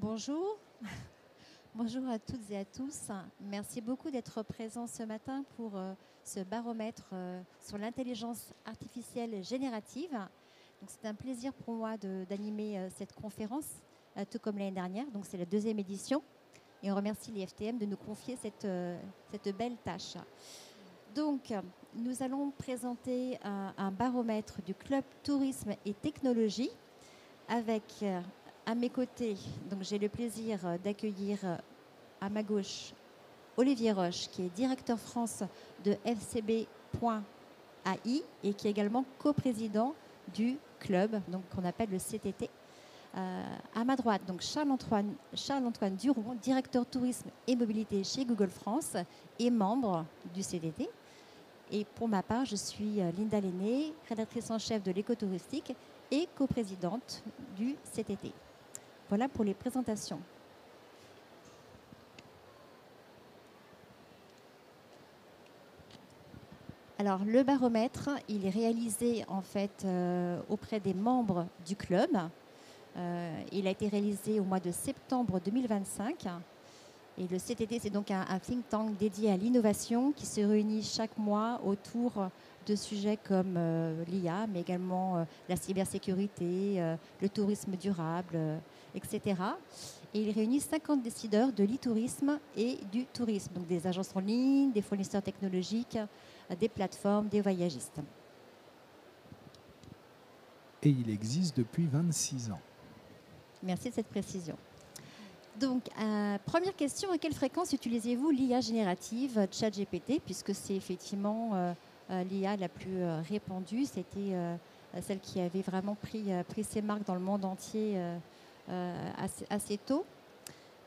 Bonjour, bonjour à toutes et à tous. Merci beaucoup d'être présents ce matin pour ce baromètre sur l'intelligence artificielle générative. Donc, c'est un plaisir pour moi d'animer cette conférence, tout comme l'année dernière. Donc, c'est la deuxième édition et on remercie l'IFTM de nous confier cette belle tâche. Donc, nous allons présenter un baromètre du Club Tourisme et Technologie avec à mes côtés, donc j'ai le plaisir d'accueillir à ma gauche Olivier Roche, qui est directeur France de FCB.ai et qui est également coprésident du club, donc qu'on appelle le CTT. À ma droite, donc Charles-Antoine Duron, directeur tourisme et mobilité chez Google France et membre du CTT. Et pour ma part, je suis Linda Lenné, rédactrice en chef de l'écotouristique et coprésidente du CTT. Voilà pour les présentations. Alors, le baromètre, il est réalisé en fait auprès des membres du club. Il a été réalisé au mois de septembre 2025. Et le CTT, c'est donc un think tank dédié à l'innovation qui se réunit chaque mois autour de sujets comme l'IA, mais également la cybersécurité, le tourisme durable, etc. Et il réunit 50 décideurs de l'e-tourisme et du tourisme, donc des agences en ligne, des fournisseurs technologiques, des plateformes, des voyagistes. Et il existe depuis 26 ans. Merci de cette précision. Donc, première question, à quelle fréquence utilisez-vous l'IA générative ChatGPT, puisque c'est effectivement l'IA la plus répandue, c'était celle qui avait vraiment pris ses marques dans le monde entier assez tôt.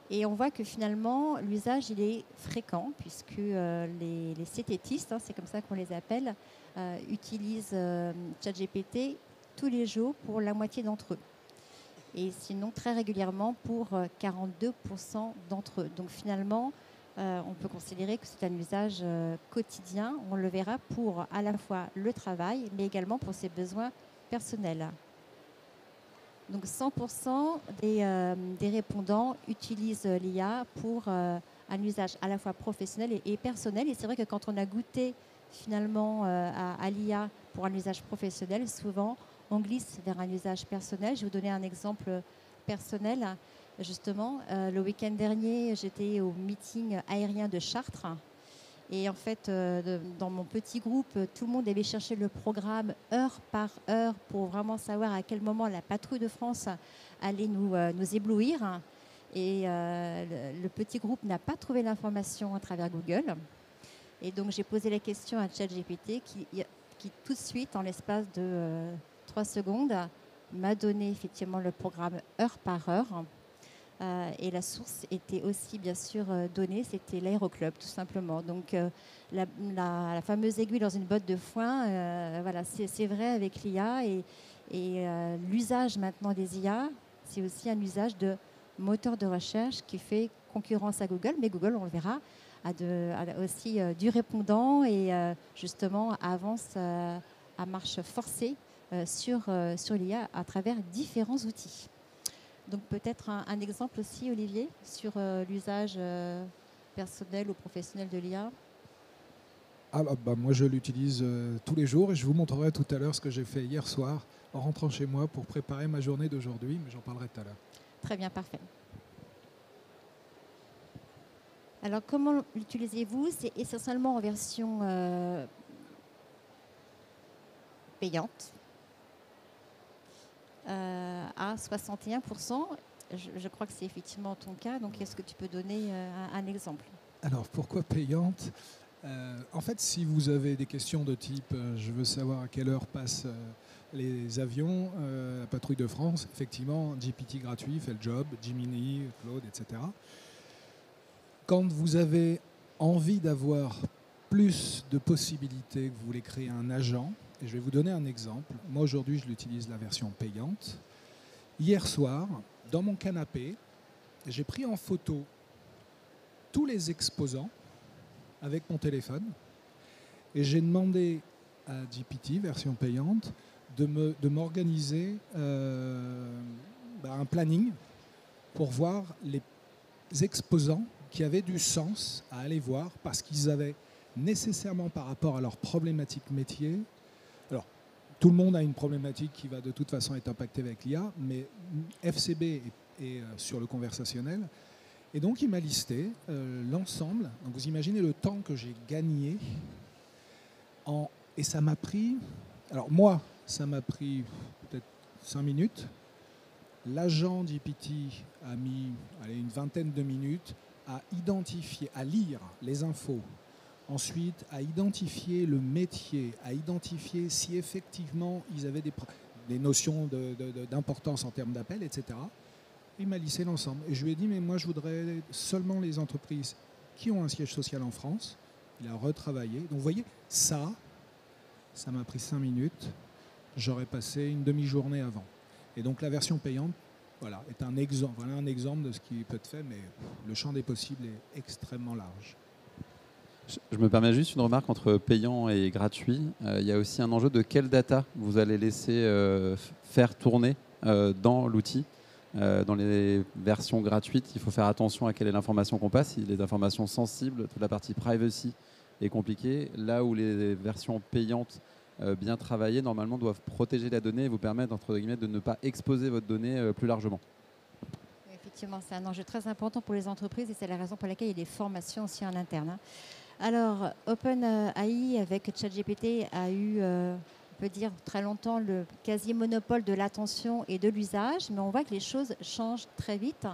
Et on voit que finalement, l'usage, il est fréquent, puisque les CTTistes, c'est comme ça qu'on les appelle, utilisent ChatGPT tous les jours pour la moitié d'entre eux. Et sinon très régulièrement pour 42% d'entre eux. Donc finalement, on peut considérer que c'est un usage quotidien. On le verra pour à la fois le travail, mais également pour ses besoins personnels. Donc 100% des répondants utilisent l'IA pour un usage à la fois professionnel et personnel. Et c'est vrai que quand on a goûté finalement à l'IA pour un usage professionnel, souvent on glisse vers un usage personnel. Je vais vous donner un exemple personnel. Justement, le week-end dernier, j'étais au meeting aérien de Chartres. Et en fait, dans mon petit groupe, tout le monde avait cherché le programme heure par heure pour vraiment savoir à quel moment la patrouille de France allait nous éblouir. Et le petit groupe n'a pas trouvé l'information à travers Google. Et donc, j'ai posé la question à ChatGPT qui tout de suite, en l'espace de 3 secondes, m'a donné effectivement le programme heure par heure. Et la source était aussi bien sûr donnée, c'était l'Aéroclub tout simplement. Donc la fameuse aiguille dans une botte de foin, voilà, c'est vrai avec l'IA et l'usage maintenant des IA, c'est aussi un usage de moteur de recherche qui fait concurrence à Google, mais Google, on le verra, a aussi du répondant et justement avance à marche forcée sur l'IA à travers différents outils. Donc peut-être un exemple aussi, Olivier, sur l'usage personnel ou professionnel de l'IA. Moi, je l'utilise tous les jours et je vous montrerai tout à l'heure ce que j'ai fait hier soir en rentrant chez moi pour préparer ma journée d'aujourd'hui, mais j'en parlerai tout à l'heure. Très bien, parfait. Alors, comment l'utilisez-vous? C'est essentiellement en version payante. À 61%. Je crois que c'est effectivement ton cas. Donc, est-ce que tu peux donner un exemple? Alors, pourquoi payante? En fait, si vous avez des questions de type je veux savoir à quelle heure passent les avions, la patrouille de France, effectivement, GPT gratuit fait le job, Gemini, Claude, etc. Quand vous avez envie d'avoir plus de possibilités, que vous voulez créer un agent, et je vais vous donner un exemple. Moi, aujourd'hui, je l'utilise la version payante. Hier soir, dans mon canapé, j'ai pris en photo tous les exposants avec mon téléphone et j'ai demandé à GPT, version payante, de m'organiser un planning pour voir les exposants qui avaient du sens à aller voir parce qu'ils avaient nécessairement par rapport à leur problématique métier. Alors, tout le monde a une problématique qui va de toute façon être impactée avec l'IA, mais FCB est sur le conversationnel. Et donc, il m'a listé l'ensemble. Donc, vous imaginez le temps que j'ai gagné. Et ça m'a pris... Alors, moi, ça m'a pris peut-être 5 minutes. L'agent GPT a mis une vingtaine de minutes à identifier, à lire les infos. Ensuite, à identifier le métier, à identifier si effectivement ils avaient des notions d'importance en termes d'appel, etc. Il m'a listé l'ensemble. Et je lui ai dit, mais moi, je voudrais seulement les entreprises qui ont un siège social en France. Il a retravaillé. Donc, vous voyez, ça m'a pris 5 minutes. J'aurais passé une demi-journée avant. Et donc, la version payante, voilà, est un exemple de ce qui peut être fait, mais le champ des possibles est extrêmement large. Je me permets juste une remarque entre payant et gratuit. Il y a aussi un enjeu de quelle data vous allez laisser faire tourner dans l'outil. Dans les versions gratuites, il faut faire attention à quelle est l'information qu'on passe. Si les informations sensibles, toute la partie privacy est compliquée. Là où les versions payantes bien travaillées, normalement, doivent protéger la donnée et vous permettre, entre guillemets, de ne pas exposer votre donnée plus largement. Effectivement, c'est un enjeu très important pour les entreprises et c'est la raison pour laquelle il y a des formations aussi en interne. Alors, OpenAI avec ChatGPT a eu, on peut dire, très longtemps le quasi-monopole de l'attention et de l'usage, mais on voit que les choses changent très vite,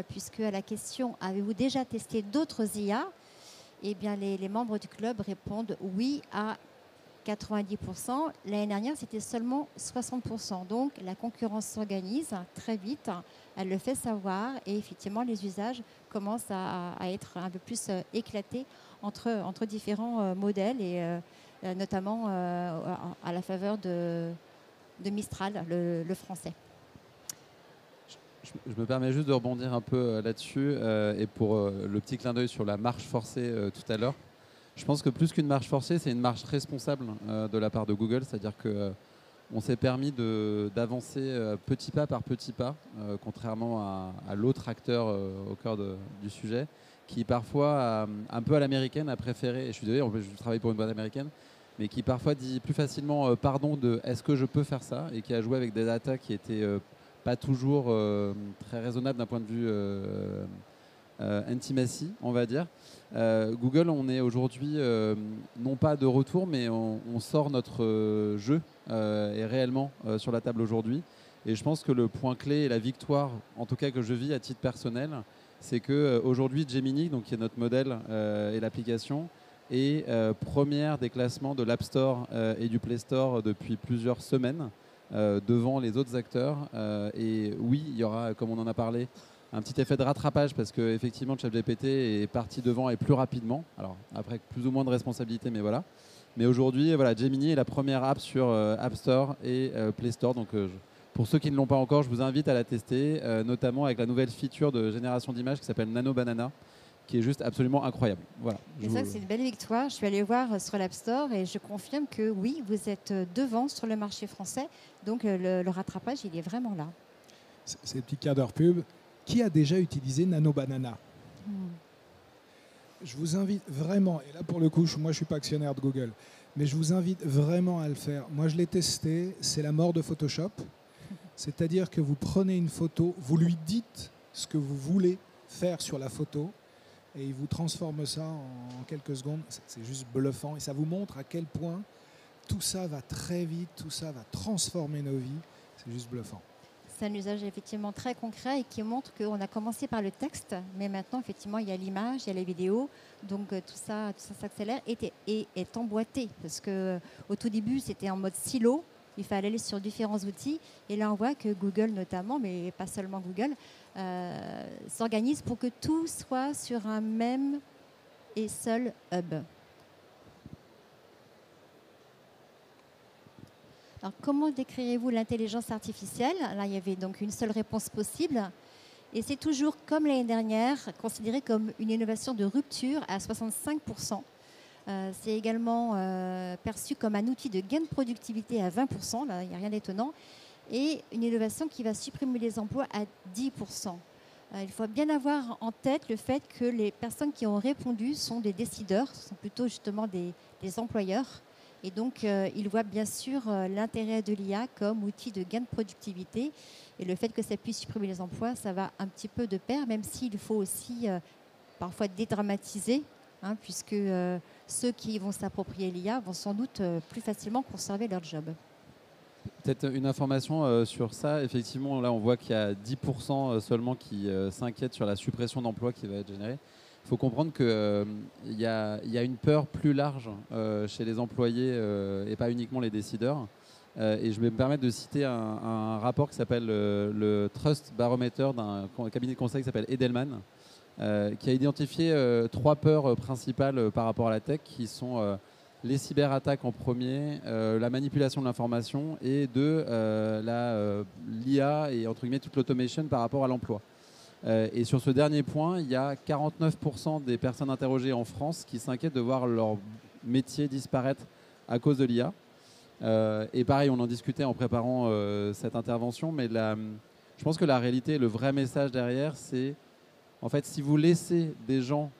puisque à la question « Avez-vous déjà testé d'autres IA ?» Eh bien, les membres du club répondent oui à 90%. L'année dernière, c'était seulement 60%. Donc, la concurrence s'organise très vite. Elle le fait savoir et effectivement, les usages commencent à être un peu plus éclatés entre différents modèles et notamment à la faveur de Mistral, le français. Je me permets juste de rebondir un peu là-dessus et pour le petit clin d'œil sur la marche forcée tout à l'heure. Je pense que plus qu'une marche forcée, c'est une marche responsable de la part de Google, c'est-à-dire qu'on s'est permis d'avancer petit pas par petit pas, contrairement à l'autre acteur au cœur du sujet, qui parfois, un peu à l'américaine, a préféré, et je suis désolé, je travaille pour une boîte américaine, mais qui parfois dit plus facilement pardon de est-ce que je peux faire ça, et qui a joué avec des datas qui étaient pas toujours très raisonnables d'un point de vue intimacy, on va dire. Google, on est aujourd'hui non pas de retour, mais on sort notre jeu est réellement sur la table aujourd'hui. Et je pense que le point clé et la victoire, en tout cas que je vis à titre personnel, c'est qu'aujourd'hui Gemini, donc qui est notre modèle et l'application, est première des classements de l'App Store et du Play Store depuis plusieurs semaines devant les autres acteurs. Et oui, il y aura, comme on en a parlé, un petit effet de rattrapage parce qu'effectivement, ChatGPT est parti devant et plus rapidement. Alors, après, plus ou moins de responsabilité, mais voilà. Mais aujourd'hui, voilà, Gemini est la première app sur App Store et Play Store. Donc, pour ceux qui ne l'ont pas encore, je vous invite à la tester, notamment avec la nouvelle feature de génération d'images qui s'appelle Nano Banana, qui est juste absolument incroyable. Voilà. Et ça, c'est une belle victoire. Je suis allée voir sur l'App Store et je confirme que oui, vous êtes devant sur le marché français. Donc, le rattrapage, il est vraiment là. C'est le petit quart d'heure pub. Qui a déjà utilisé Nano Banana ? Je vous invite vraiment, et là pour le coup, moi je ne suis pas actionnaire de Google, mais je vous invite vraiment à le faire. Moi je l'ai testé, c'est la mort de Photoshop. C'est-à-dire que vous prenez une photo, vous lui dites ce que vous voulez faire sur la photo, et il vous transforme ça en quelques secondes. C'est juste bluffant, et ça vous montre à quel point tout ça va très vite, tout ça va transformer nos vies. C'est juste bluffant. C'est un usage effectivement très concret et qui montre qu'on a commencé par le texte, mais maintenant effectivement il y a l'image, il y a les vidéos, donc tout ça s'accélère et est emboîté parce que au tout début c'était en mode silo, il fallait aller sur différents outils et là on voit que Google notamment, mais pas seulement Google, s'organise pour que tout soit sur un même et seul hub. Alors, comment décririez-vous l'intelligence artificielle ? Là, il y avait donc une seule réponse possible. Et c'est toujours, comme l'année dernière, considéré comme une innovation de rupture à 65%. C'est également perçu comme un outil de gain de productivité à 20%. Là, il n'y a rien d'étonnant. Et une innovation qui va supprimer les emplois à 10%. Il faut bien avoir en tête le fait que les personnes qui ont répondu sont des décideurs, ce sont plutôt justement des employeurs. Et donc, ils voient bien sûr l'intérêt de l'IA comme outil de gain de productivité. Et le fait que ça puisse supprimer les emplois, ça va un petit peu de pair, même s'il faut aussi parfois dédramatiser, puisque ceux qui vont s'approprier l'IA vont sans doute plus facilement conserver leur job. Peut-être une information sur ça. Effectivement, là, on voit qu'il y a 10% seulement qui s'inquiètent sur la suppression d'emplois qui va être générée. Il faut comprendre qu'il y a une peur plus large chez les employés et pas uniquement les décideurs. Et je vais me permettre de citer un rapport qui s'appelle le Trust Barometer d'un cabinet de conseil qui s'appelle Edelman, qui a identifié 3 peurs principales par rapport à la tech qui sont les cyberattaques en premier, la manipulation de l'information et l'IA et entre guillemets toute l'automation par rapport à l'emploi. Et sur ce dernier point, il y a 49% des personnes interrogées en France qui s'inquiètent de voir leur métier disparaître à cause de l'IA. Et pareil, on en discutait en préparant cette intervention, mais je pense que la réalité, le vrai message derrière, c'est en fait, si vous laissez des gens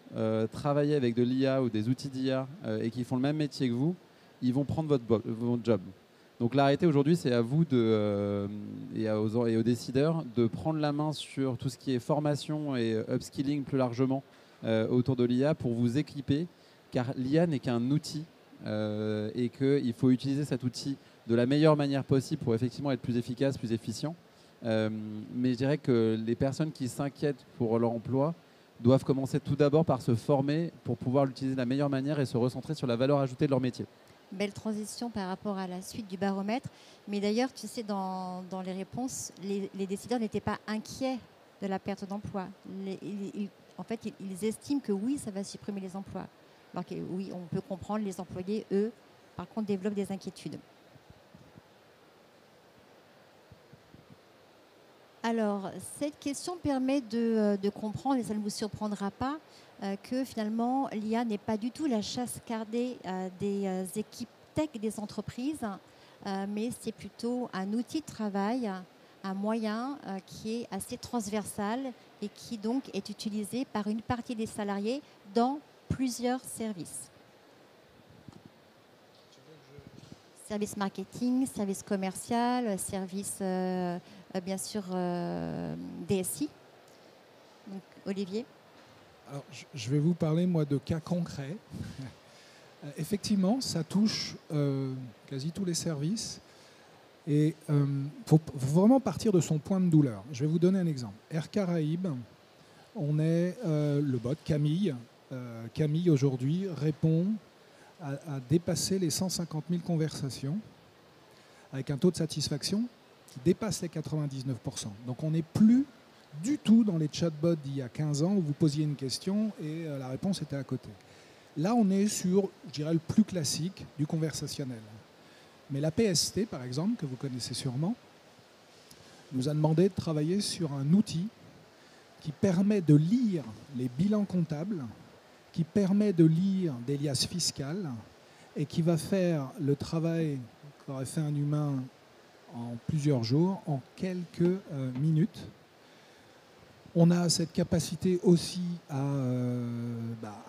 travailler avec de l'IA ou des outils d'IA et qui font le même métier que vous, ils vont prendre votre job. Donc la réalité aujourd'hui, c'est à vous et aux décideurs de prendre la main sur tout ce qui est formation et upskilling plus largement autour de l'IA pour vous équiper, car l'IA n'est qu'un outil et qu'il faut utiliser cet outil de la meilleure manière possible pour effectivement être plus efficace, plus efficient. Mais je dirais que les personnes qui s'inquiètent pour leur emploi doivent commencer tout d'abord par se former pour pouvoir l'utiliser de la meilleure manière et se recentrer sur la valeur ajoutée de leur métier. Belle transition par rapport à la suite du baromètre. Mais d'ailleurs, tu sais, dans les réponses, les décideurs n'étaient pas inquiets de la perte d'emploi. En fait, ils estiment que oui, ça va supprimer les emplois. Alors que oui, on peut comprendre, les employés, eux, par contre, développent des inquiétudes. Alors, cette question permet de comprendre, et ça ne vous surprendra pas, que finalement, l'IA n'est pas du tout la chasse gardée des équipes tech des entreprises, mais c'est plutôt un outil de travail, un moyen qui est assez transversal et qui donc est utilisé par une partie des salariés dans plusieurs services. Service marketing, service commercial, service bien sûr DSI. Donc, Olivier. Alors, je vais vous parler, moi, de cas concrets. Effectivement, ça touche quasi tous les services. Et il faut vraiment partir de son point de douleur. Je vais vous donner un exemple. Air Caraïbes, on est le bot Camille. Camille, aujourd'hui, répond à dépasser les 150 000 conversations avec un taux de satisfaction qui dépasse les 99%. Donc on n'est plus du tout dans les chatbots d'il y a 15 ans où vous posiez une question et la réponse était à côté. Là, on est sur, je dirais, le plus classique du conversationnel. Mais la PST, par exemple, que vous connaissez sûrement, nous a demandé de travailler sur un outil qui permet de lire les bilans comptables, qui permet de lire des liasses fiscales et qui va faire le travail qu'aurait fait un humain en plusieurs jours, en quelques minutes. On a cette capacité aussi à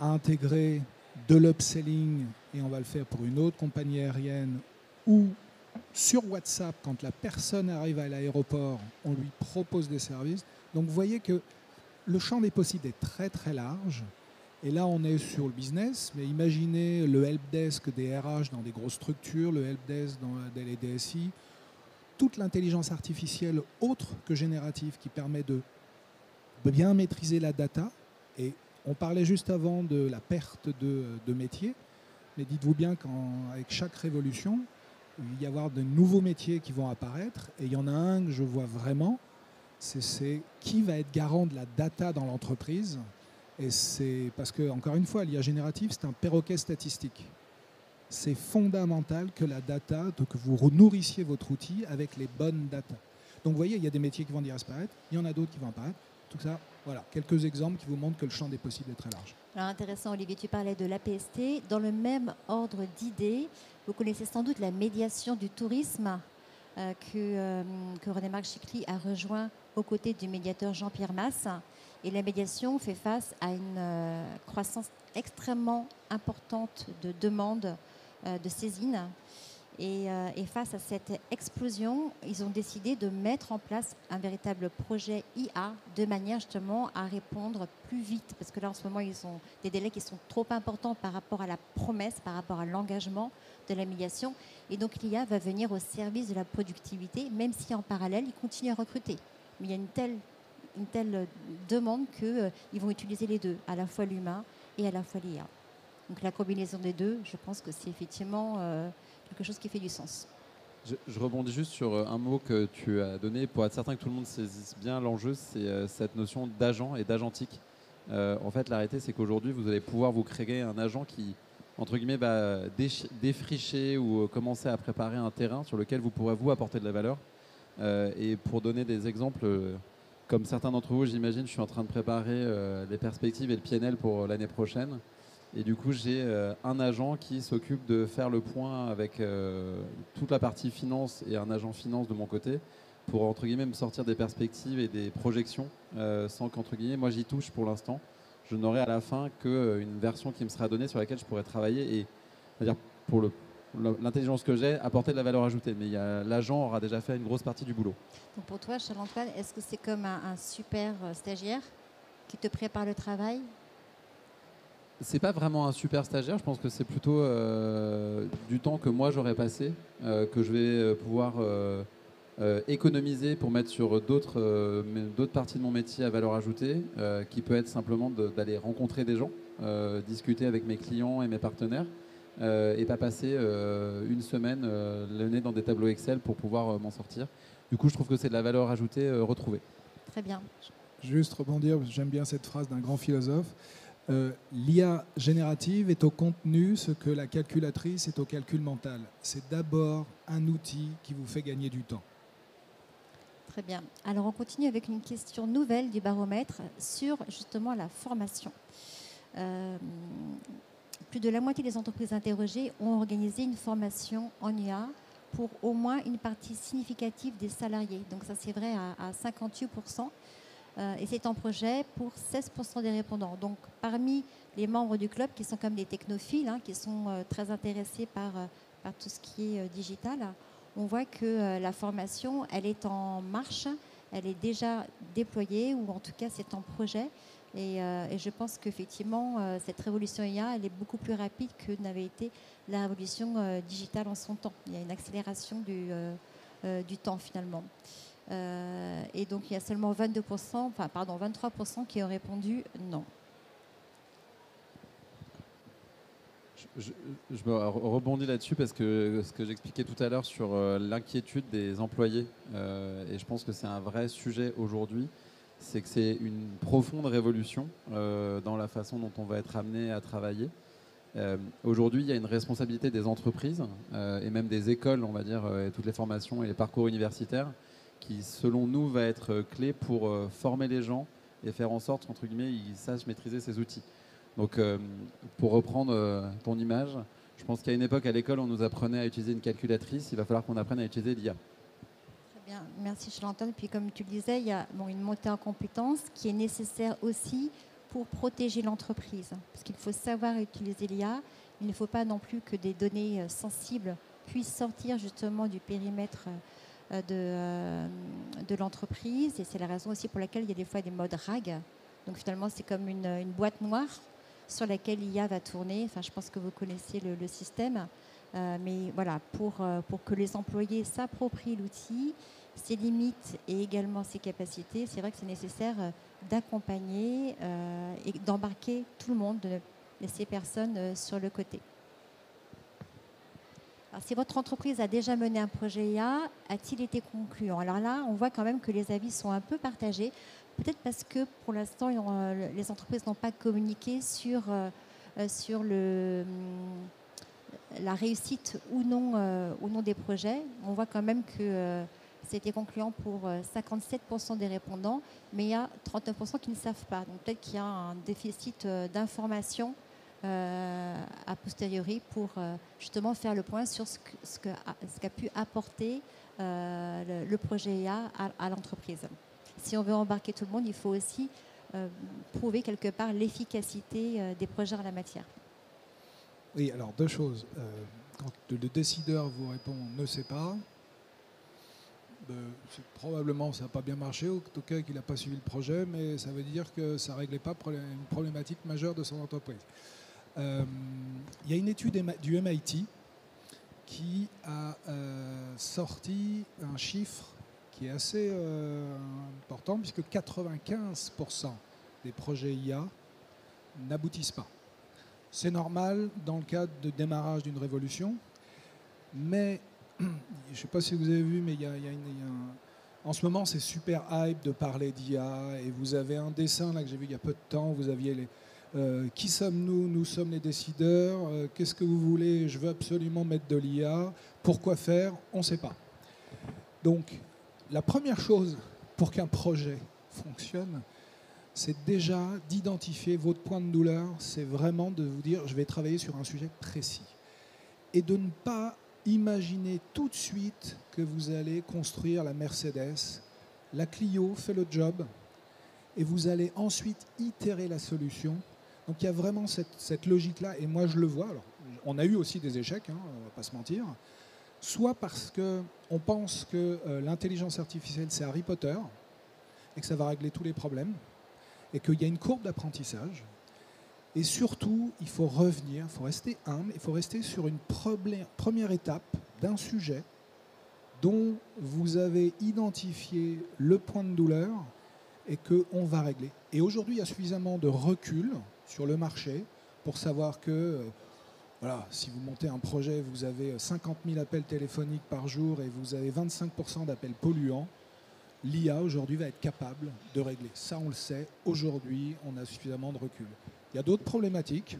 intégrer de l'upselling, et on va le faire pour une autre compagnie aérienne, ou sur WhatsApp, quand la personne arrive à l'aéroport, on lui propose des services. Donc vous voyez que le champ des possibles est très très large. Et là, on est sur le business, mais imaginez le helpdesk des RH dans des grosses structures, le helpdesk dans les DSI, toute l'intelligence artificielle autre que générative qui permet de bien maîtriser la data. Et on parlait juste avant de la perte de métiers, mais dites-vous bien qu'avec chaque révolution, il va y avoir de nouveaux métiers qui vont apparaître. Et il y en a un que je vois vraiment, c'est qui va être garant de la data dans l'entreprise. Et c'est parce que, encore une fois, l'IA générative, c'est un perroquet statistique. C'est fondamental que la data, que vous nourrissiez votre outil avec les bonnes data. Donc vous voyez, il y a des métiers qui vont disparaître, il y en a d'autres qui vont apparaître. Tout ça, voilà, quelques exemples qui vous montrent que le champ des possibles est très large. Alors intéressant, Olivier, tu parlais de l'APST. Dans le même ordre d'idées, vous connaissez sans doute la médiation du tourisme. que René-Marc Chicly a rejoint aux côtés du médiateur Jean-Pierre Masse. Et la médiation fait face à une croissance extrêmement importante de demandes de saisine. Et face à cette explosion, ils ont décidé de mettre en place un véritable projet IA de manière justement à répondre plus vite. Parce que là, en ce moment, ils ont des délais qui sont trop importants par rapport à la promesse, par rapport à l'engagement de la médiation. Et donc, l'IA va venir au service de la productivité, même si en parallèle, ils continuent à recruter. Mais il y a une telle demande qu'ils vont utiliser les deux, à la fois l'humain et à la fois l'IA. Donc, la combinaison des deux, je pense que c'est effectivement quelque chose qui fait du sens. Je rebondis juste sur un mot que tu as donné pour être certain que tout le monde saisisse bien l'enjeu, c'est cette notion d'agent et d'agentique. En fait, la réalité, c'est qu'aujourd'hui, vous allez pouvoir vous créer un agent qui, entre guillemets, va défricher ou commencer à préparer un terrain sur lequel vous pourrez vous apporter de la valeur. Et pour donner des exemples, comme certains d'entre vous, j'imagine, je suis en train de préparer les perspectives et le PNL pour l'année prochaine. Et du coup, j'ai un agent qui s'occupe de faire le point avec toute la partie finance et un agent finance de mon côté pour, entre guillemets, me sortir des perspectives et des projections sans qu'entre guillemets, moi j'y touche pour l'instant. Je n'aurai à la fin qu'une version qui me sera donnée sur laquelle je pourrai travailler et, c'est-à-dire pour l'intelligence que j'ai, apporter de la valeur ajoutée. Mais l'agent aura déjà fait une grosse partie du boulot. Donc pour toi, Charles-Antoine, est-ce que c'est comme un super stagiaire qui te prépare le travail ? C'est pas vraiment un super stagiaire, je pense que c'est plutôt du temps que moi j'aurais passé, que je vais pouvoir économiser pour mettre sur d'autres parties de mon métier à valeur ajoutée, qui peut être simplement d'aller rencontrer des gens, discuter avec mes clients et mes partenaires, et pas passer une semaine le nez dans des tableaux Excel pour pouvoir m'en sortir. Du coup, je trouve que c'est de la valeur ajoutée retrouvée. Très bien. Juste rebondir, j'aime bien cette phrase d'un grand philosophe. L'IA générative est au contenu ce que la calculatrice est au calcul mental. C'est d'abord un outil qui vous fait gagner du temps. Très bien. Alors on continue avec une question nouvelle du baromètre sur justement la formation. Plus de la moitié des entreprises interrogées ont organisé une formation en IA pour au moins une partie significative des salariés. Donc ça c'est vrai à 58%. Et c'est en projet pour 16% des répondants. Donc parmi les membres du club qui sont comme des technophiles, qui sont très intéressés par tout ce qui est digital, on voit que la formation, elle est en marche, elle est déjà déployée ou en tout cas c'est en projet. Et je pense qu'effectivement, cette révolution IA, elle est beaucoup plus rapide que n'avait été la révolution digitale en son temps. Il y a une accélération du temps finalement. Et donc il y a seulement 23% qui ont répondu non. Je me rebondis là-dessus parce que ce que j'expliquais tout à l'heure sur l'inquiétude des employés, et je pense que c'est un vrai sujet aujourd'hui, c'est que c'est une profonde révolution dans la façon dont on va être amené à travailler. Aujourd'hui, il y a une responsabilité des entreprises et même des écoles, on va dire, et toutes les formations et les parcours universitaires qui, selon nous, va être clé pour former les gens et faire en sorte, entre guillemets, ils sachent maîtriser ces outils. Donc, pour reprendre ton image, je pense qu'à une époque, à l'école, on nous apprenait à utiliser une calculatrice. Il va falloir qu'on apprenne à utiliser l'IA. Très bien, merci Charles-Antoine. Puis comme tu le disais, il y a une montée en compétences qui est nécessaire aussi pour protéger l'entreprise. Parce qu'il faut savoir utiliser l'IA. Il ne faut pas non plus que des données sensibles puissent sortir justement du périmètre de l'entreprise. Et c'est la raison aussi pour laquelle il y a des fois des modes RAG. Donc finalement, c'est comme une boîte noire sur laquelle l'IA va tourner. Enfin, je pense que vous connaissez le système. Mais voilà, pour que les employés s'approprient l'outil, ses limites et également ses capacités, c'est vrai que c'est nécessaire d'accompagner et d'embarquer tout le monde, de laisser personne sur le côté. Alors, si votre entreprise a déjà mené un projet IA, a-t-il été concluant? Alors là, on voit quand même que les avis sont un peu partagés. Peut-être parce que pour l'instant, les entreprises n'ont pas communiqué sur la réussite ou non des projets. On voit quand même que c'était concluant pour 57% des répondants, mais il y a 39% qui ne savent pas. Donc peut-être qu'il y a un déficit d'information a posteriori pour justement faire le point sur ce qu'a pu apporter le projet IA à l'entreprise. Si on veut embarquer tout le monde, il faut aussi prouver quelque part l'efficacité des projets en la matière. Oui, alors deux choses. Quand le décideur vous répond « ne sait pas », probablement ça n'a pas bien marché, au tout cas qu'il n'a pas suivi le projet, mais ça veut dire que ça ne réglait pas une problématique majeure de son entreprise. Il y a une étude du MIT qui a sorti un chiffre qui est assez important, puisque 95% des projets IA n'aboutissent pas. C'est normal dans le cadre de démarrage d'une révolution, mais je ne sais pas si vous avez vu, mais en ce moment c'est super hype de parler d'IA, et vous avez un dessin là que j'ai vu il y a peu de temps, vous aviez qui sommes-nous? Nous sommes les décideurs. Qu'est-ce que vous voulez? Je veux absolument mettre de l'IA. Pourquoi faire? On ne sait pas. Donc, la première chose pour qu'un projet fonctionne, c'est déjà d'identifier votre point de douleur. C'est vraiment de vous dire, je vais travailler sur un sujet précis. Et de ne pas imaginer tout de suite que vous allez construire la Mercedes. La Clio fait le job et vous allez ensuite itérer la solution. Donc il y a vraiment cette logique-là, et moi je le vois. Alors, on a eu aussi des échecs, on ne va pas se mentir, soit parce qu'on pense que l'intelligence artificielle c'est Harry Potter, et que ça va régler tous les problèmes, et qu'il y a une courbe d'apprentissage, et surtout il faut revenir, il faut rester humble, il faut rester sur une première étape d'un sujet dont vous avez identifié le point de douleur, et qu'on va régler. Et aujourd'hui, il y a suffisamment de recul sur le marché pour savoir que voilà, si vous montez un projet, vous avez 50 000 appels téléphoniques par jour et vous avez 25% d'appels polluants, l'IA aujourd'hui va être capable de régler. Ça, on le sait. Aujourd'hui, on a suffisamment de recul. Il y a d'autres problématiques.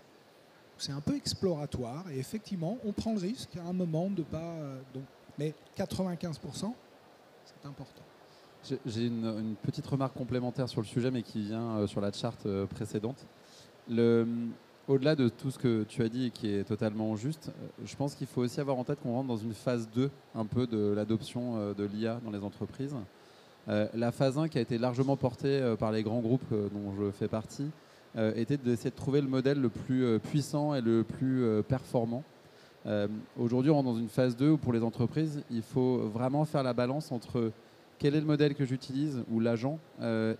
C'est un peu exploratoire et effectivement, on prend le risque à un moment de pas... mais 95%, c'est important. J'ai une petite remarque complémentaire sur le sujet, mais qui vient sur la charte précédente. Au-delà de tout ce que tu as dit et qui est totalement juste, je pense qu'il faut aussi avoir en tête qu'on rentre dans une phase 2 un peu de l'adoption de l'IA dans les entreprises. La phase 1 qui a été largement portée par les grands groupes dont je fais partie était d'essayer de trouver le modèle le plus puissant et le plus performant. Aujourd'hui, on rentre dans une phase 2 où pour les entreprises, il faut vraiment faire la balance entre quel est le modèle que j'utilise ou l'agent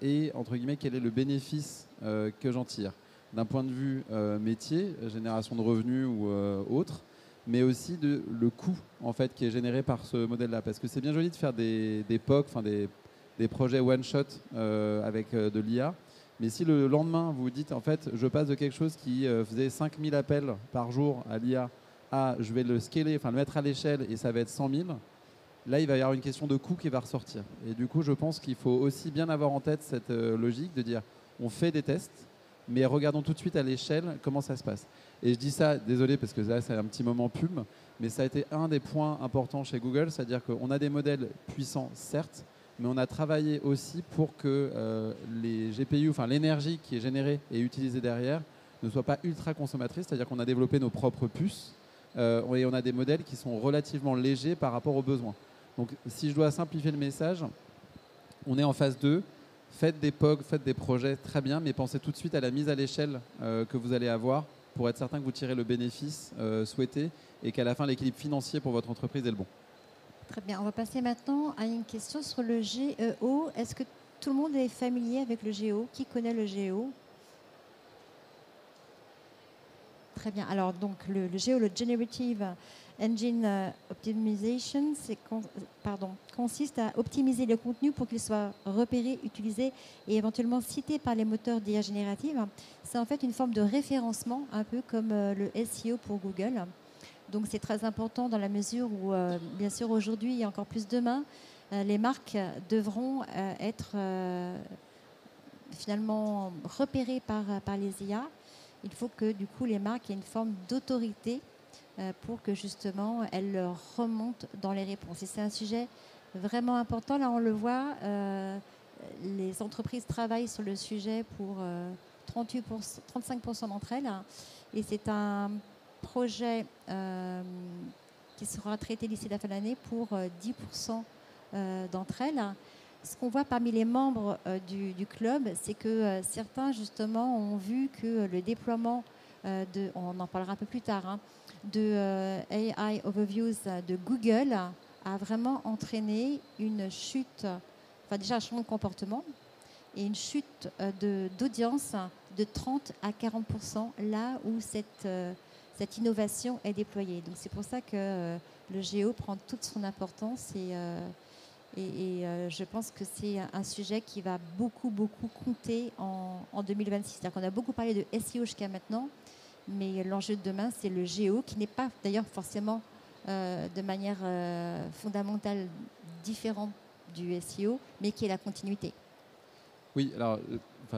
et entre guillemets quel est le bénéfice que j'en tire d'un point de vue métier, génération de revenus ou autre, mais aussi le coût en fait qui est généré par ce modèle-là, parce que c'est bien joli de faire des POC, enfin des projets one shot avec de l'IA, mais si le lendemain vous dites en fait je passe de quelque chose qui faisait 5000 appels par jour à l'IA à je vais le scaler, enfin le mettre à l'échelle et ça va être 100 000. Là, il va y avoir une question de coût qui va ressortir. Et du coup, je pense qu'il faut aussi bien avoir en tête cette logique de dire on fait des tests, mais regardons tout de suite à l'échelle comment ça se passe. Et je dis ça, désolé, parce que là, c'est un petit moment pub, mais ça a été un des points importants chez Google, c'est-à-dire qu'on a des modèles puissants, certes, mais on a travaillé aussi pour que les GPU, enfin l'énergie qui est générée et utilisée derrière, ne soit pas ultra consommatrice, c'est-à-dire qu'on a développé nos propres puces et on a des modèles qui sont relativement légers par rapport aux besoins. Donc, si je dois simplifier le message, on est en phase 2. Faites des POG, faites des projets, très bien, mais pensez tout de suite à la mise à l'échelle que vous allez avoir pour être certain que vous tirez le bénéfice souhaité et qu'à la fin, l'équilibre financier pour votre entreprise est le bon. Très bien. On va passer maintenant à une question sur le GEO. Est-ce que tout le monde est familier avec le GEO? Qui connaît le GEO? Très bien. Alors, donc, le GEO, le Generative Engine Optimization, consiste à optimiser le contenu pour qu'il soit repéré, utilisé et éventuellement cité par les moteurs d'IA générative. C'est en fait une forme de référencement, un peu comme le SEO pour Google. Donc c'est très important dans la mesure où, bien sûr, aujourd'hui et encore plus demain, les marques devront être finalement repérées par les IA. Il faut que du coup les marques aient une forme d'autorité pour que justement elles leur remontent dans les réponses. Et c'est un sujet vraiment important. Là, on le voit, les entreprises travaillent sur le sujet pour 35% d'entre elles. Et c'est un projet qui sera traité d'ici la fin de l'année pour 10% d'entre elles. Ce qu'on voit parmi les membres du club, c'est que certains, justement, ont vu que le déploiement on en parlera un peu plus tard, de AI Overviews de Google a vraiment entraîné une chute, enfin déjà un changement de comportement et une chute d'audience de 30 à 40% là où cette innovation est déployée. Donc c'est pour ça que le géo prend toute son importance et je pense que c'est un sujet qui va beaucoup compter en 2026. C'est-à-dire qu'on a beaucoup parlé de SEO jusqu'à maintenant, mais l'enjeu de demain, c'est le géo, qui n'est pas d'ailleurs forcément de manière fondamentale différente du SEO, mais qui est la continuité. Oui, alors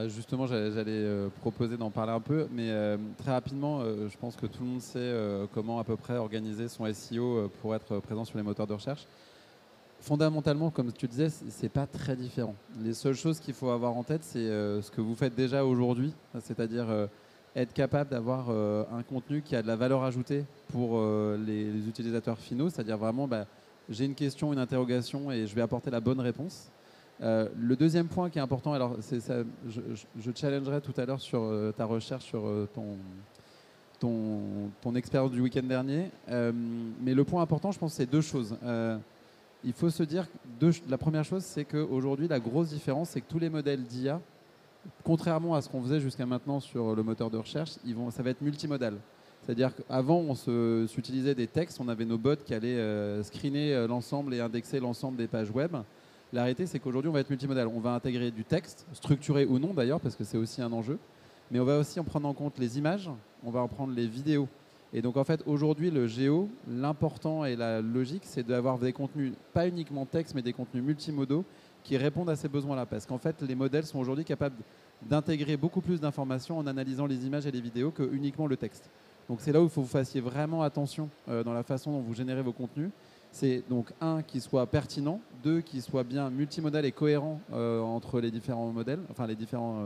justement, j'allais proposer d'en parler un peu, mais très rapidement, je pense que tout le monde sait comment à peu près organiser son SEO pour être présent sur les moteurs de recherche. Fondamentalement, comme tu disais, c'est pas très différent. Les seules choses qu'il faut avoir en tête, c'est ce que vous faites déjà aujourd'hui, c'est-à-dire être capable d'avoir un contenu qui a de la valeur ajoutée pour les utilisateurs finaux, c'est-à-dire vraiment, j'ai une question, une interrogation et je vais apporter la bonne réponse. Le deuxième point qui est important, alors c'est ça, je challengerai tout à l'heure sur ta recherche, sur ton expérience du week-end dernier, mais le point important, je pense, c'est deux choses. Il faut se dire, la première chose, c'est qu'aujourd'hui, la grosse différence, c'est que tous les modèles d'IA, contrairement à ce qu'on faisait jusqu'à maintenant sur le moteur de recherche, ça va être multimodal. C'est-à-dire qu'avant, on s'utilisait des textes, on avait nos bots qui allaient screener l'ensemble et indexer l'ensemble des pages web. La réalité, c'est qu'aujourd'hui, on va être multimodal. On va intégrer du texte, structuré ou non d'ailleurs, parce que c'est aussi un enjeu. Mais on va aussi en prendre en compte les images, on va en prendre les vidéos. Et donc en fait aujourd'hui le géo, l'important et la logique c'est d'avoir des contenus, pas uniquement texte mais des contenus multimodaux qui répondent à ces besoins-là. Parce qu'en fait les modèles sont aujourd'hui capables d'intégrer beaucoup plus d'informations en analysant les images et les vidéos que uniquement le texte. Donc c'est là où il faut que vous fassiez vraiment attention dans la façon dont vous générez vos contenus. C'est donc un, qui soit pertinent, deux, qui soit bien multimodal et cohérent entre les différents modèles, enfin les différents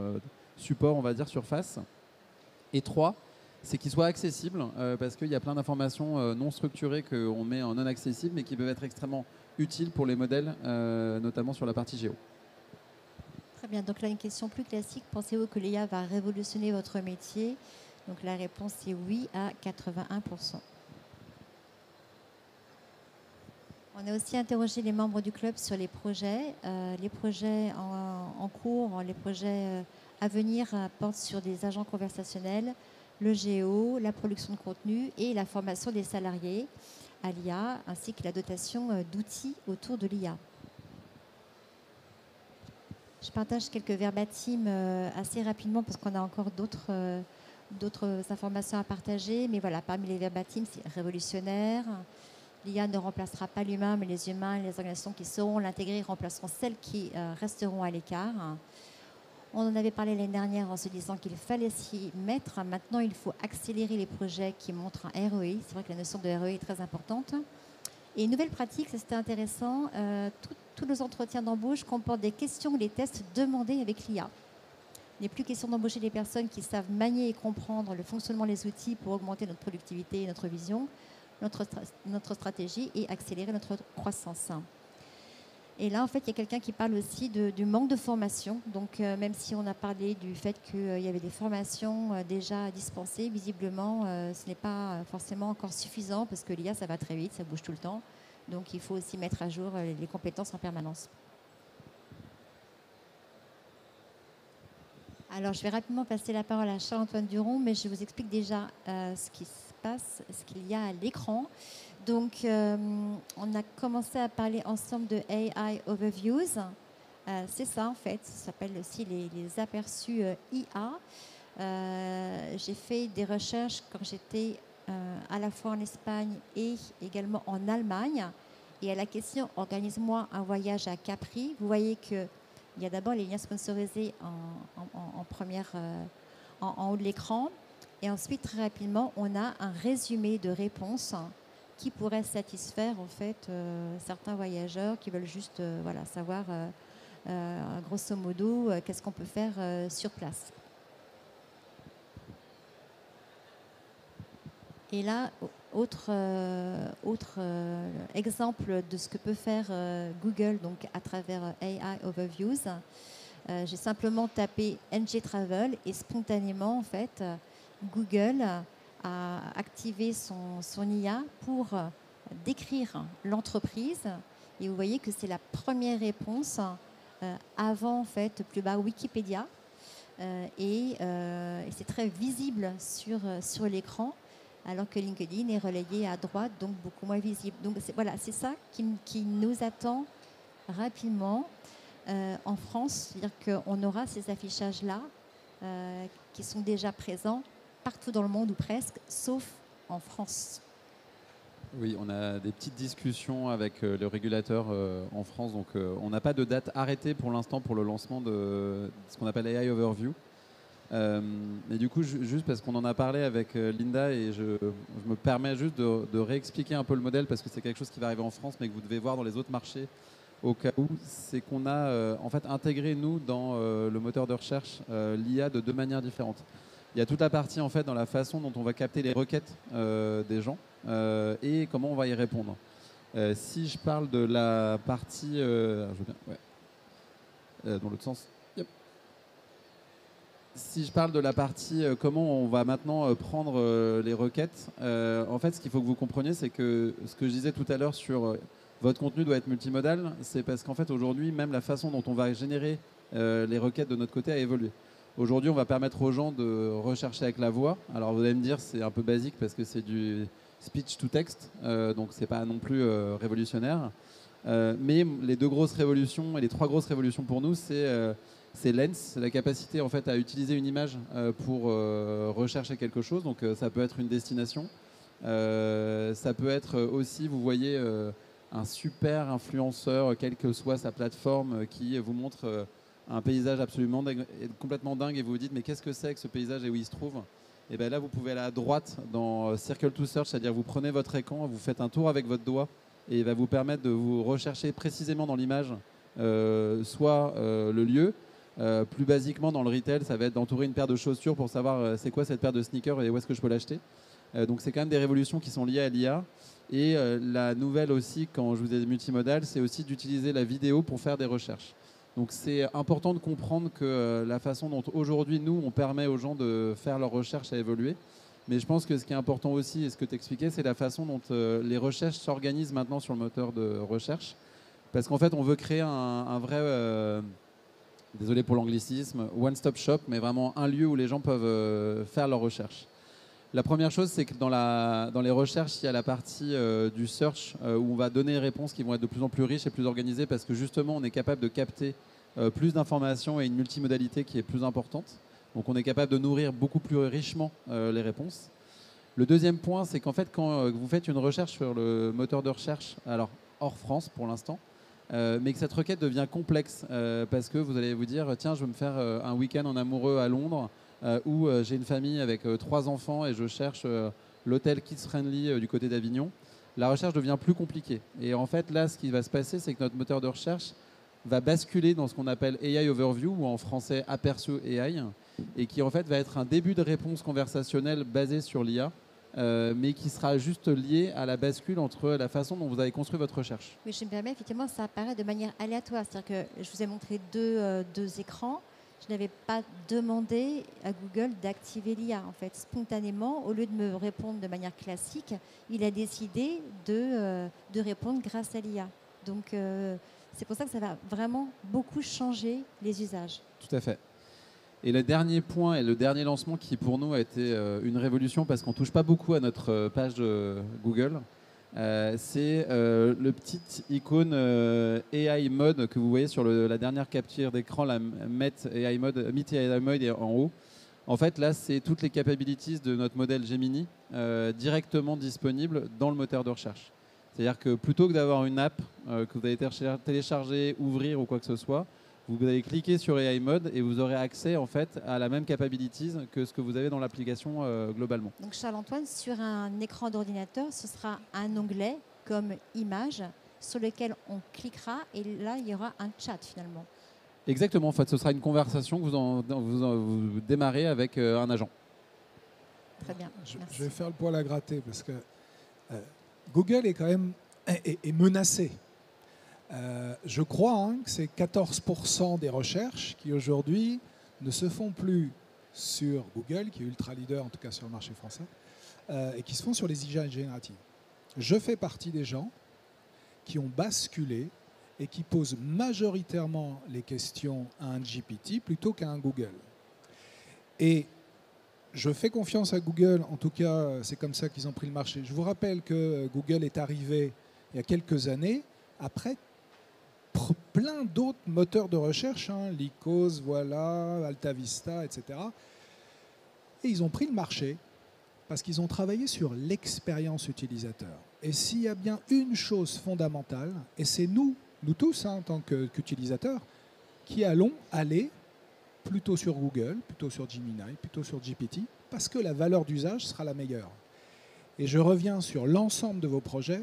supports on va dire, surface. Et trois, c'est qu'il soit accessible parce qu'il y a plein d'informations non structurées qu'on met en non accessible mais qui peuvent être extrêmement utiles pour les modèles, notamment sur la partie géo. Très bien, donc là une question plus classique. Pensez-vous que l'IA va révolutionner votre métier? Donc la réponse est oui à 81%. On a aussi interrogé les membres du club sur les projets en cours, les projets à venir portent sur des agents conversationnels, le géo, la production de contenu et la formation des salariés à l'IA, ainsi que la dotation d'outils autour de l'IA. Je partage quelques verbatims assez rapidement parce qu'on a encore d'autres informations à partager. Mais voilà, parmi les verbatims, c'est révolutionnaire. L'IA ne remplacera pas l'humain, mais les humains et les organisations qui sauront l'intégrer remplaceront celles qui resteront à l'écart. On en avait parlé l'année dernière en se disant qu'il fallait s'y mettre. Maintenant, il faut accélérer les projets qui montrent un ROI. C'est vrai que la notion de ROI est très importante. Et une nouvelle pratique, c'était intéressant, tous nos entretiens d'embauche comportent des questions ou des tests demandés avec l'IA. Il n'est plus question d'embaucher des personnes qui savent manier et comprendre le fonctionnement des outils pour augmenter notre productivité et notre vision, notre stratégie et accélérer notre croissance. Et là, en fait, il y a quelqu'un qui parle aussi du manque de formation. Donc, même si on a parlé du fait qu'il y avait des formations déjà dispensées, visiblement, ce n'est pas forcément encore suffisant parce que l'IA, ça va très vite, ça bouge tout le temps. Donc, il faut aussi mettre à jour les compétences en permanence. Alors, je vais rapidement passer la parole à Charles-Antoine Duron, mais je vous explique déjà ce qui se passe, ce qu'il y a à l'écran. Donc, on a commencé à parler ensemble de AI Overviews. C'est ça, en fait. Ça s'appelle aussi les aperçus IA. J'ai fait des recherches quand j'étais à la fois en Espagne et également en Allemagne. Et à la question « Organise-moi un voyage à Capri », vous voyez qu'il y a d'abord les liens sponsorisés en haut de l'écran. Et ensuite, très rapidement, on a un résumé de réponses qui pourrait satisfaire en fait certains voyageurs qui veulent juste savoir grosso modo qu'est-ce qu'on peut faire sur place. Et là, autre exemple de ce que peut faire Google donc à travers AI Overviews, j'ai simplement tapé NG Travel et spontanément, en fait, Google a activé son IA pour décrire l'entreprise. Et vous voyez que c'est la première réponse avant, en fait, plus bas Wikipédia. Et c'est très visible sur l'écran, alors que LinkedIn est relayé à droite, donc beaucoup moins visible. Donc voilà, c'est ça qui nous attend rapidement en France, c'est-à-dire qu'on aura ces affichages-là qui sont déjà présents partout dans le monde ou presque, sauf en France. Oui, on a des petites discussions avec le régulateur en France. Donc, on n'a pas de date arrêtée pour l'instant pour le lancement de ce qu'on appelle AI Overview. Mais du coup, juste parce qu'on en a parlé avec Linda et je me permets juste de réexpliquer un peu le modèle parce que c'est quelque chose qui va arriver en France mais que vous devez voir dans les autres marchés au cas où. C'est qu'on a en fait intégré, nous, dans le moteur de recherche, l'IA de deux manières différentes. Il y a toute la partie en fait dans la façon dont on va capter les requêtes des gens et comment on va y répondre. Si je parle de la partie, dans l'autre sens. Yep. Si je parle de la partie comment on va maintenant prendre les requêtes, en fait, ce qu'il faut que vous compreniez, c'est que ce que je disais tout à l'heure sur votre contenu doit être multimodal, c'est parce qu'en fait aujourd'hui, même la façon dont on va générer les requêtes de notre côté a évolué. Aujourd'hui, on va permettre aux gens de rechercher avec la voix. Alors, vous allez me dire, c'est un peu basique parce que c'est du speech to text, donc c'est pas non plus révolutionnaire. Mais les deux grosses révolutions et les trois grosses révolutions pour nous, c'est Lens, c'est la capacité en fait à utiliser une image pour rechercher quelque chose. Donc, ça peut être une destination. Ça peut être aussi, vous voyez, un super influenceur, quelle que soit sa plateforme, qui vous montre un paysage absolument complètement dingue et vous vous dites mais qu'est-ce que c'est que ce paysage et où il se trouve. Et bien là vous pouvez aller à droite dans Circle to Search, c'est-à-dire vous prenez votre écran, vous faites un tour avec votre doigt et il va vous permettre de vous rechercher précisément dans l'image soit le lieu, plus basiquement dans le retail ça va être d'entourer une paire de chaussures pour savoir c'est quoi cette paire de sneakers et où est-ce que je peux l'acheter. Donc c'est quand même des révolutions qui sont liées à l'IA. Et la nouvelle aussi, quand je vous ai dit multimodal, c'est aussi d'utiliser la vidéo pour faire des recherches. Donc c'est important de comprendre que la façon dont aujourd'hui, nous, on permet aux gens de faire leurs recherches à évoluer. Mais je pense que ce qui est important aussi, et ce que tu expliquais, c'est la façon dont les recherches s'organisent maintenant sur le moteur de recherche. Parce qu'en fait, on veut créer un vrai, désolé pour l'anglicisme, one-stop shop, mais vraiment un lieu où les gens peuvent faire leurs recherches. La première chose, c'est que dans les recherches, il y a la partie du search où on va donner des réponses qui vont être de plus en plus riches et plus organisées parce que justement, on est capable de capter plus d'informations et une multimodalité qui est plus importante. Donc, on est capable de nourrir beaucoup plus richement les réponses. Le deuxième point, c'est qu'en fait, quand vous faites une recherche sur le moteur de recherche, alors hors France pour l'instant, mais que cette requête devient complexe parce que vous allez vous dire, tiens, je veux me faire un week-end en amoureux à Londres, où j'ai une famille avec 3 enfants et je cherche l'hôtel kids-friendly du côté d'Avignon, la recherche devient plus compliquée. Et en fait, là, ce qui va se passer, c'est que notre moteur de recherche va basculer dans ce qu'on appelle AI Overview, ou en français Aperçu AI, et qui en fait va être un début de réponse conversationnelle basée sur l'IA, mais qui sera juste lié à la bascule entre la façon dont vous avez construit votre recherche. Oui, je me permets, effectivement, ça apparaît de manière aléatoire. C'est-à-dire que je vous ai montré deux écrans. Je n'avais pas demandé à Google d'activer l'IA. En fait, spontanément, au lieu de me répondre de manière classique, il a décidé de répondre grâce à l'IA. Donc, c'est pour ça que ça va vraiment beaucoup changer les usages. Tout à fait. Et le dernier point et le dernier lancement qui pour nous a été une révolution parce qu'on ne touche pas beaucoup à notre page de Google, c'est le petit icône AI Mode que vous voyez sur la dernière capture d'écran, la Meet AI Mode est en haut. En fait, là, c'est toutes les capabilities de notre modèle Gemini directement disponibles dans le moteur de recherche. C'est-à-dire que plutôt que d'avoir une app que vous allez télécharger, ouvrir ou quoi que ce soit, vous allez cliquer sur AI Mode et vous aurez accès en fait à la même capabilities que ce que vous avez dans l'application globalement. Donc Charles-Antoine, sur un écran d'ordinateur, ce sera un onglet comme image sur lequel on cliquera et là il y aura un chat finalement. Exactement, en fait ce sera une conversation que vous démarrez avec un agent. Très bien. Je vais faire le poil à gratter parce que Google est quand même est menacé. Je crois que c'est 14% des recherches qui aujourd'hui ne se font plus sur Google, qui est ultra leader en tout cas sur le marché français, et qui se font sur les IA génératives. Je fais partie des gens qui ont basculé et qui posent majoritairement les questions à un GPT plutôt qu'à un Google. Et je fais confiance à Google, en tout cas c'est comme ça qu'ils ont pris le marché. Je vous rappelle que Google est arrivé il y a quelques années après plein d'autres moteurs de recherche, Lycos, voilà, AltaVista, etc. Et ils ont pris le marché parce qu'ils ont travaillé sur l'expérience utilisateur. Et s'il y a bien une chose fondamentale, et c'est nous tous, en tant qu'utilisateurs, qui allons aller plutôt sur Google, plutôt sur Gemini, plutôt sur GPT, parce que la valeur d'usage sera la meilleure. Et je reviens sur l'ensemble de vos projets.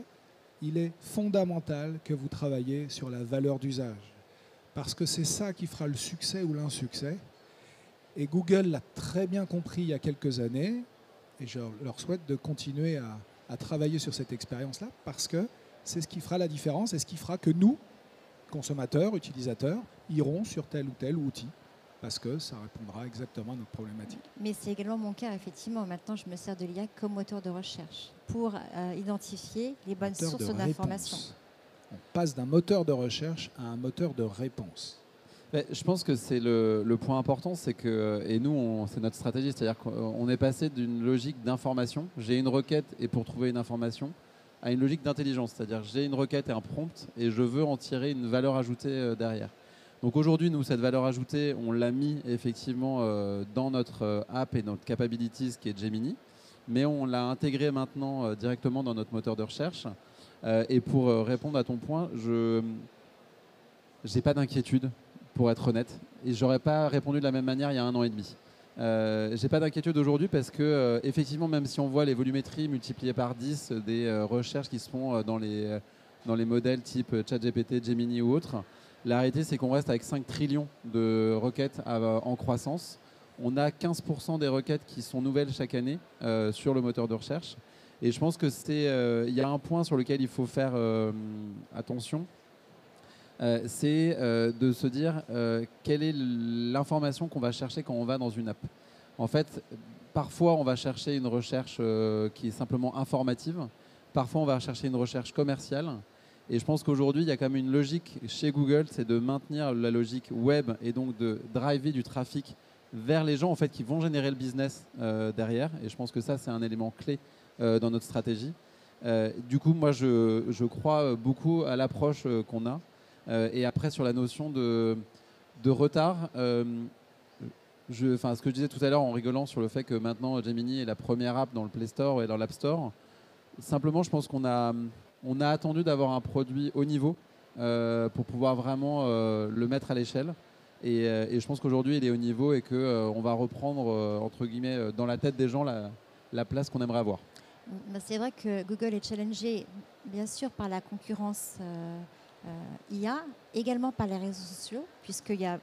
Il est fondamental que vous travaillez sur la valeur d'usage, parce que c'est ça qui fera le succès ou l'insuccès. Et Google l'a très bien compris il y a quelques années, et je leur souhaite de continuer à travailler sur cette expérience-là, parce que c'est ce qui fera la différence et ce qui fera que nous, consommateurs, utilisateurs, iront sur tel ou tel outil, parce que ça répondra exactement à notre problématique. Mais c'est également mon cas, effectivement. Maintenant, je me sers de l'IA comme moteur de recherche pour identifier les bonnes sources d'informations. On passe d'un moteur de recherche à un moteur de réponse. Je pense que c'est le point important, c'est que, et nous, c'est notre stratégie, c'est-à-dire qu'on est passé d'une logique d'information, j'ai une requête et pour trouver une information, à une logique d'intelligence, c'est-à-dire j'ai une requête et un prompt et je veux en tirer une valeur ajoutée derrière. Donc aujourd'hui, nous, cette valeur ajoutée, on l'a mis effectivement dans notre app et notre capabilities qui est Gemini, mais on l'a intégré maintenant directement dans notre moteur de recherche. Et pour répondre à ton point, je n'ai pas d'inquiétude, pour être honnête, et j'aurais pas répondu de la même manière il y a 1 an et demi. J'ai pas d'inquiétude aujourd'hui parce que effectivement, même si on voit les volumétries multipliées par 10 des recherches qui se font dans les modèles type ChatGPT, Gemini ou autres, la réalité c'est qu'on reste avec 5 trillions de requêtes en croissance. On a 15% des requêtes qui sont nouvelles chaque année sur le moteur de recherche. Et je pense que il y a un point sur lequel il faut faire attention. C'est de se dire quelle est l'information qu'on va chercher quand on va dans une app. En fait, parfois on va chercher une recherche qui est simplement informative, parfois on va chercher une recherche commerciale, et je pense qu'aujourd'hui il y a quand même une logique chez Google, c'est de maintenir la logique web et donc de driver du trafic vers les gens en fait, qui vont générer le business derrière, et je pense que ça c'est un élément clé dans notre stratégie. Du coup, moi je crois beaucoup à l'approche qu'on a. Et après, sur la notion de retard, ce que je disais tout à l'heure en rigolant sur le fait que maintenant Gemini est la première app dans le Play Store et dans l'App Store, simplement je pense qu'on a attendu d'avoir un produit haut niveau pour pouvoir vraiment le mettre à l'échelle. Et je pense qu'aujourd'hui il est haut niveau et qu'on va reprendre, entre guillemets, dans la tête des gens la place qu'on aimerait avoir. C'est vrai que Google est challengé, bien sûr, par la concurrence IA, également par les réseaux sociaux, puisqu'il y a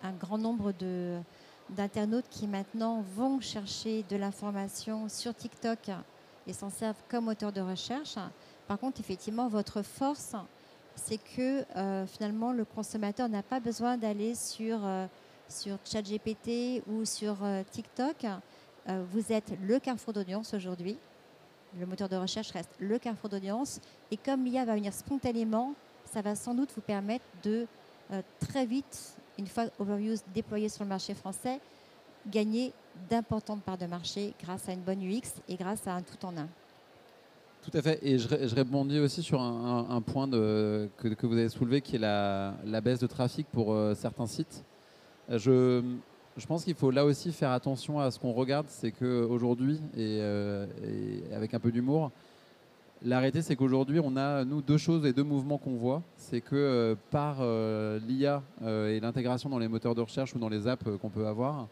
un grand nombre d'internautes qui maintenant vont chercher de l'information sur TikTok et s'en servent comme moteur de recherche. Par contre, effectivement, votre force, c'est que finalement, le consommateur n'a pas besoin d'aller sur ChatGPT ou sur TikTok. Vous êtes le carrefour d'audience aujourd'hui. Le moteur de recherche reste le carrefour d'audience. Et comme l'IA va venir spontanément, ça va sans doute vous permettre de très vite, une fois Overviews déployé sur le marché français, gagner d'importantes parts de marché grâce à une bonne UX et grâce à un tout en un. Tout à fait. Et je rebondis aussi sur un point que vous avez soulevé, qui est la baisse de trafic pour certains sites. Je pense qu'il faut là aussi faire attention à ce qu'on regarde. C'est qu'aujourd'hui, et avec un peu d'humour, la réalité, c'est qu'aujourd'hui, on a, nous, 2 choses et 2 mouvements qu'on voit. C'est que par l'IA et l'intégration dans les moteurs de recherche ou dans les apps qu'on peut avoir,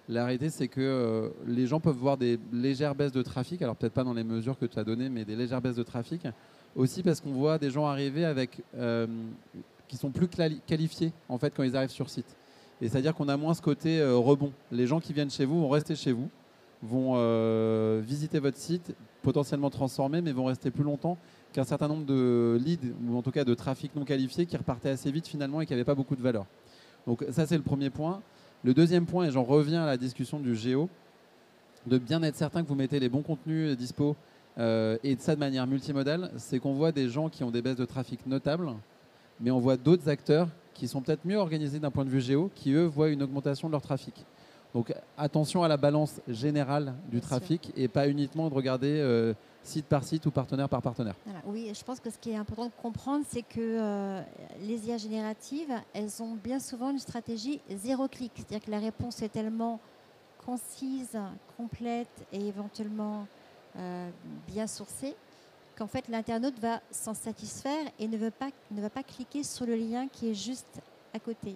la réalité, c'est que les gens peuvent voir des légères baisses de trafic. Alors, peut-être pas dans les mesures que tu as données, mais des légères baisses de trafic. Aussi parce qu'on voit des gens arriver qui sont plus qualifiés, en fait, quand ils arrivent sur site. Et c'est-à-dire qu'on a moins ce côté rebond. Les gens qui viennent chez vous vont rester chez vous. vont visiter votre site, potentiellement transformer, mais vont rester plus longtemps qu'un certain nombre de leads, ou en tout cas de trafic non qualifié, qui repartaient assez vite finalement et qui n'avaient pas beaucoup de valeur. Donc ça, c'est le premier point. Le deuxième point, et j'en reviens à la discussion du géo, de bien être certain que vous mettez les bons contenus dispo et de ça de manière multimodale, c'est qu'on voit des gens qui ont des baisses de trafic notables, mais on voit d'autres acteurs qui sont peut-être mieux organisés d'un point de vue géo, qui eux voient une augmentation de leur trafic. Donc attention à la balance générale du trafic et pas uniquement de regarder site par site ou partenaire par partenaire. Voilà, oui, je pense que ce qui est important de comprendre, c'est que les IA génératives, elles ont bien souvent une stratégie zéro clic. C'est-à-dire que la réponse est tellement concise, complète et éventuellement bien sourcée qu'en fait l'internaute va s'en satisfaire et ne va pas cliquer sur le lien qui est juste à côté.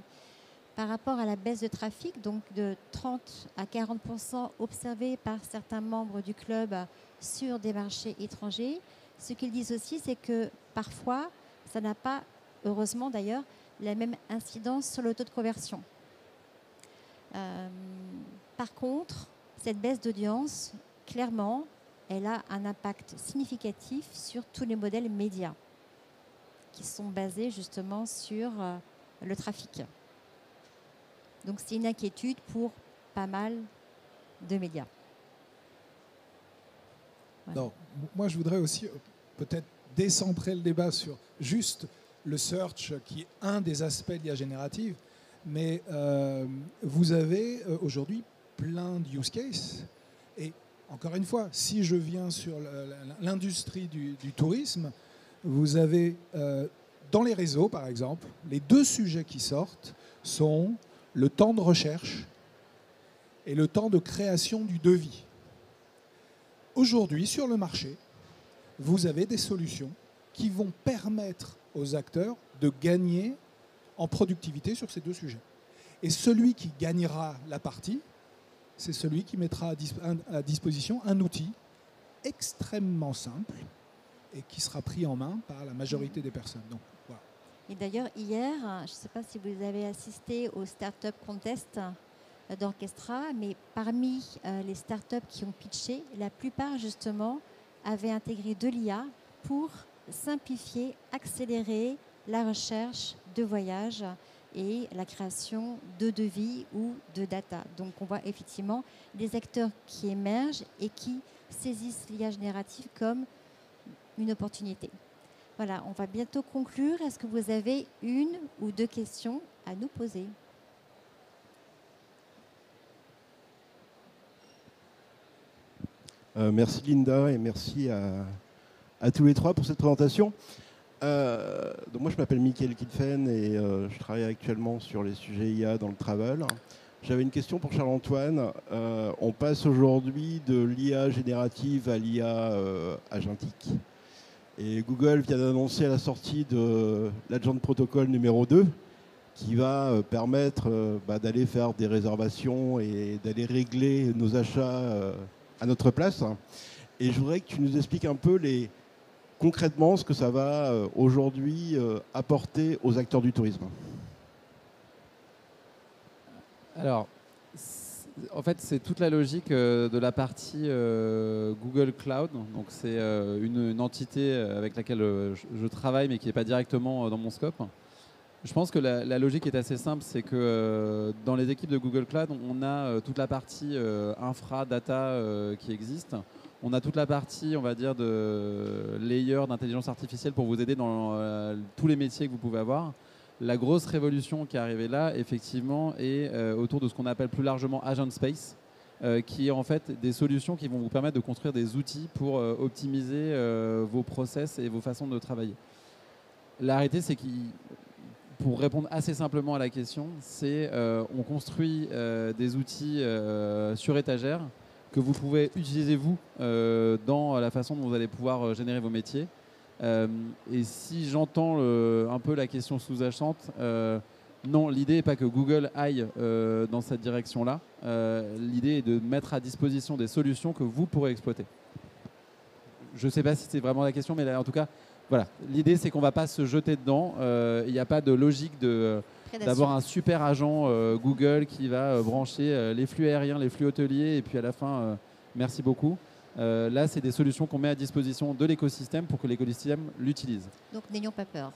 Par rapport à la baisse de trafic, donc de 30 à 40% observée par certains membres du club sur des marchés étrangers, ce qu'ils disent aussi, c'est que parfois, ça n'a pas, heureusement d'ailleurs, la même incidence sur le taux de conversion. Par contre, cette baisse d'audience, clairement, elle a un impact significatif sur tous les modèles médias qui sont basés justement sur le trafic. Donc c'est une inquiétude pour pas mal de médias. Voilà. Donc, moi, je voudrais aussi peut-être décentrer le débat sur juste le search, qui est un des aspects de l'IA générative, mais vous avez aujourd'hui plein de use cases. Et encore une fois, si je viens sur l'industrie du tourisme, vous avez dans les réseaux, par exemple, les deux sujets qui sortent sont le temps de recherche et le temps de création du devis. Aujourd'hui, sur le marché, vous avez des solutions qui vont permettre aux acteurs de gagner en productivité sur ces deux sujets. Et celui qui gagnera la partie, c'est celui qui mettra à disposition un outil extrêmement simple et qui sera pris en main par la majorité des personnes. Donc, voilà. Et d'ailleurs, hier, je ne sais pas si vous avez assisté au Startup Contest d'Orchestra, mais parmi les startups qui ont pitché, la plupart, justement, avaient intégré de l'IA pour simplifier, accélérer la recherche de voyages et la création de devis ou de data. Donc, on voit effectivement des acteurs qui émergent et qui saisissent l'IA générative comme une opportunité. Voilà, on va bientôt conclure. Est-ce que vous avez une ou deux questions à nous poser ? Merci Linda et merci à tous les trois pour cette présentation. Donc moi je m'appelle Mickaël Kilfen et je travaille actuellement sur les sujets IA dans le travel. J'avais une question pour Charles-Antoine. On passe aujourd'hui de l'IA générative à l'IA agentique. Et Google vient d'annoncer la sortie de l'Agent Protocol numéro 2 qui va permettre d'aller faire des réservations et d'aller régler nos achats à notre place. Et je voudrais que tu nous expliques un peu concrètement ce que ça va aujourd'hui apporter aux acteurs du tourisme. Alors, en fait, c'est toute la logique de la partie Google Cloud. Donc, c'est une entité avec laquelle je travaille, mais qui n'est pas directement dans mon scope. Je pense que la logique est assez simple. C'est que dans les équipes de Google Cloud, on a toute la partie infra, data qui existe. On a toute la partie, on va dire, de layer d'intelligence artificielle pour vous aider dans tous les métiers que vous pouvez avoir. La grosse révolution qui est arrivée là, effectivement, est autour de ce qu'on appelle plus largement Agent Space, qui est en fait des solutions qui vont vous permettre de construire des outils pour optimiser vos process et vos façons de travailler. La réalité, c'est pour répondre assez simplement à la question, c'est on construit des outils sur étagère que vous pouvez utiliser vous dans la façon dont vous allez pouvoir générer vos métiers. Et si j'entends un peu la question sous-jacente, non, l'idée n'est pas que Google aille dans cette direction-là. L'idée est de mettre à disposition des solutions que vous pourrez exploiter. Je ne sais pas si c'est vraiment la question, mais là, en tout cas, voilà. L'idée, c'est qu'on ne va pas se jeter dedans. Il n'y a pas de logique d'avoir un super agent Google qui va brancher les flux aériens, les flux hôteliers, et puis à la fin Merci beaucoup. Là, c'est des solutions qu'on met à disposition de l'écosystème pour que l'écosystème l'utilise. Donc n'ayons pas peur.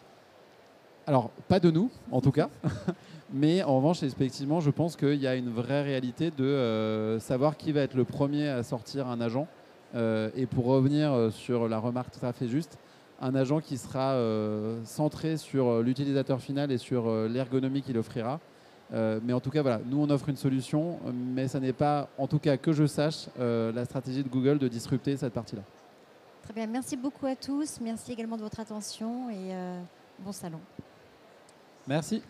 Alors, pas de nous, en tout cas. Mais en revanche, effectivement, je pense qu'il y a une vraie réalité de savoir qui va être le premier à sortir un agent. Et pour revenir sur la remarque tout à fait juste, un agent qui sera centré sur l'utilisateur final et sur l'ergonomie qu'il offrira. Mais en tout cas, voilà, nous, on offre une solution, mais ça n'est pas, en tout cas que je sache, la stratégie de Google de disrupter cette partie-là. Très bien, merci beaucoup à tous. Merci également de votre attention et bon salon. Merci.